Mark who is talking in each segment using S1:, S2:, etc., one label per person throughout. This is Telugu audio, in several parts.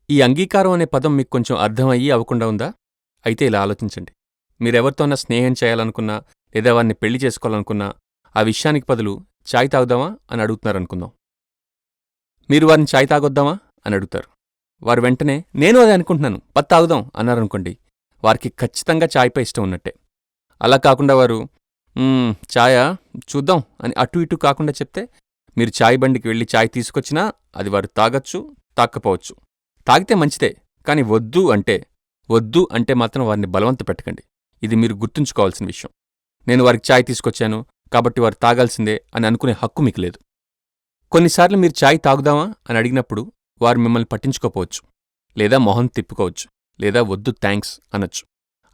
S1: ఈ అంగీకారం అనే పదం మీకు కొంచెం అర్థమయ్యి అవ్వకుండా ఉందా? అయితే ఇలా ఆలోచించండి. మీరెవరితోన్నా స్నేహం చేయాలనుకున్నా, లేదా వారిని పెళ్లి చేసుకోవాలనుకున్నా, ఆ విషయానికి బదులు చాయ్ తాగుదామా అని అడుగుతున్నారనుకుందాం. మీరు వారిని చాయ్ తాగొద్దామా అని అడుగుతారు. వారు వెంటనే నేను అదే అనుకుంటున్నాను, పద తాగుదాం అన్నారనుకోండి, వారికి ఖచ్చితంగా చాయ్పై ఇష్టం ఉన్నట్టే. అలా కాకుండా వారు చాయా చూద్దాం అని అటూ ఇటూ కాకుండా చెప్తే, మీరు చాయ్ బండికి వెళ్ళి చాయ్ తీసుకొచ్చినా అది వారు తాగొచ్చు, తాక్కపోవచ్చు. తాగితే మంచిదే, కాని వద్దు అంటే మాత్రం వారిని బలవంత పెట్టకండి. ఇది మీరు గుర్తుంచుకోవాల్సిన విషయం. నేను వారికి చాయ్ తీసుకొచ్చాను కాబట్టి వారు తాగాల్సిందే అని అనుకునే హక్కు మీకు లేదు. కొన్నిసార్లు మీరు చాయ్ తాగుదామా అని అడిగినప్పుడు వారు మిమ్మల్ని పట్టించుకోపోవచ్చు, లేదా మొహం తిప్పుకోవచ్చు, లేదా వద్దు థ్యాంక్స్ అనొచ్చు.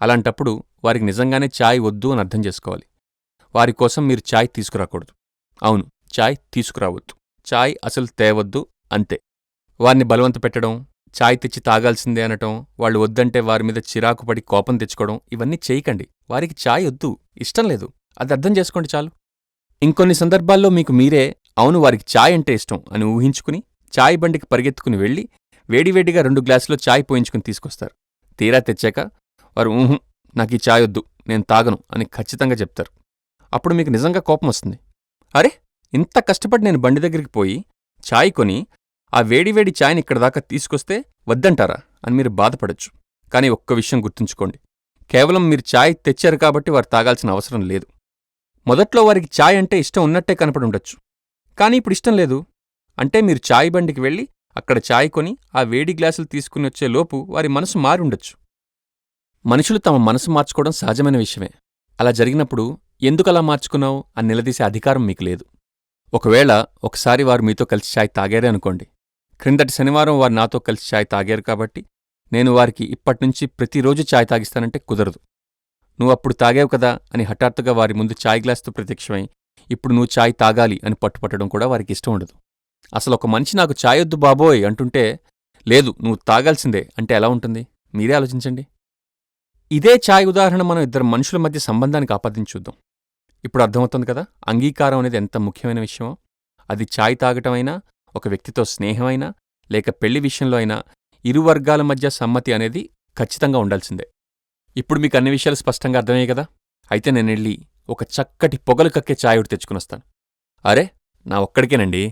S1: అలాంటప్పుడు వారికి నిజంగానే చాయ్ వద్దు అని అర్థం చేసుకోవాలి. వారి కోసం మీరు చాయ్ తీసుకురాకూడదు. అవును, చాయ్ తీసుకురావద్దు. చాయ్ అసలు తేవద్దు, అంతే. వారిని బలవంత పెట్టడం, చాయ్ తెచ్చి తాగాల్సిందే అనటం, వాళ్ళు వద్దంటే వారిమీద చిరాకుపడి కోపం తెచ్చుకోవడం ఇవన్నీ చేయకండి. వారికి చాయ్ వద్దు, ఇష్టం లేదు, అది అర్థం చేసుకోండి చాలు. ఇంకొన్ని సందర్భాల్లో మీకు మీరే అవును వారికి చాయ్ అంటే ఇష్టం అని ఊహించుకుని చాయ్ బండికి పరిగెత్తుకుని వెళ్ళి వేడివేడిగా 2 గ్లాసులో చాయ్ పోయించుకుని తీసుకొస్తారు. తీరా తెచ్చాక వారు నాకీ చాయ్ వద్దు, నేను తాగను అని ఖచ్చితంగా చెప్తారు. అప్పుడు మీకు నిజంగా కోపం వస్తుంది. అరే, ఇంత కష్టపడి నేను బండి దగ్గరికి పోయి చాయ్ కొని ఆ వేడివేడి చాయ్ని ఇక్కడదాకా తీసుకొస్తే వద్దంటారా అని మీరు బాధపడొచ్చు. కానీ ఒక్క విషయం గుర్తుంచుకోండి, కేవలం మీరు చాయ్ తెచ్చారు కాబట్టి వారు తాగాల్సిన అవసరం లేదు. మొదట్లో వారికి చాయ్ అంటే ఇష్టం ఉన్నట్టే కనపడి ఉండొచ్చు, కానీ ఇప్పుడు ఇష్టం లేదు అంటే మీరు చాయ్ బండికి వెళ్ళి అక్కడ చాయ్ కొని ఆ వేడి గ్లాసులు తీసుకుని వచ్చే లోపు వారి మనసు మారి ఉండొచ్చు. మనుషులు తమ మనసు మార్చుకోవడం సహజమైన విషయమే. అలా జరిగినప్పుడు ఎందుకలా మార్చుకున్నావు అని నిలదీసే అధికారం మీకు లేదు. ఒకవేళ ఒకసారి వారు మీతో కలిసి చాయ్ తాగారే అనుకోండి, క్రిందటి శనివారం వారు నాతో కలిసి చాయ్ తాగారు కాబట్టి నేను వారికి ఇప్పట్నుంచి ప్రతిరోజు చాయ్ తాగిస్తానంటే కుదరదు. నువ్వప్పుడు తాగావు కదా అని హఠాత్తుగా వారి ముందు చాయ్ గ్లాసుతో ప్రత్యక్షమై ఇప్పుడు నువ్వు చాయ్ తాగాలి అని పట్టుపట్టడం కూడా వారికి ఇష్టం ఉండదు. అసలు ఒక మనిషి నాకు చాయొద్దు బాబోయ్ అంటుంటే లేదు నువ్వు తాగాల్సిందే అంటే ఎలా ఉంటుంది? మీరే ఆలోచించండి. ఇదే చాయ్ ఉదాహరణ మనం ఇద్దరు మనుషుల మధ్య సంబంధానికి ఆపాదించుద్దాం. ఇప్పుడు అర్థమవుతుంది కదా అంగీకారం అనేది ఎంత ముఖ్యమైన విషయమో. అది చాయ్ తాగటమైనా, ఒక వ్యక్తితో స్నేహమైనా, లేక పెళ్లి విషయంలో అయినా ఇరు వర్గాల మధ్య సమ్మతి అనేది ఖచ్చితంగా ఉండాల్సిందే. ఇప్పుడు మీకు అన్ని విషయాలు స్పష్టంగా అర్థమయ్యాయి కదా. అయితే నేనెళ్ళి ఒక చక్కటి పొగలు కక్కే చాయ్ ఒకటి తెచ్చుకునొస్తాను. అరే, నా ఒక్కడికేనండి.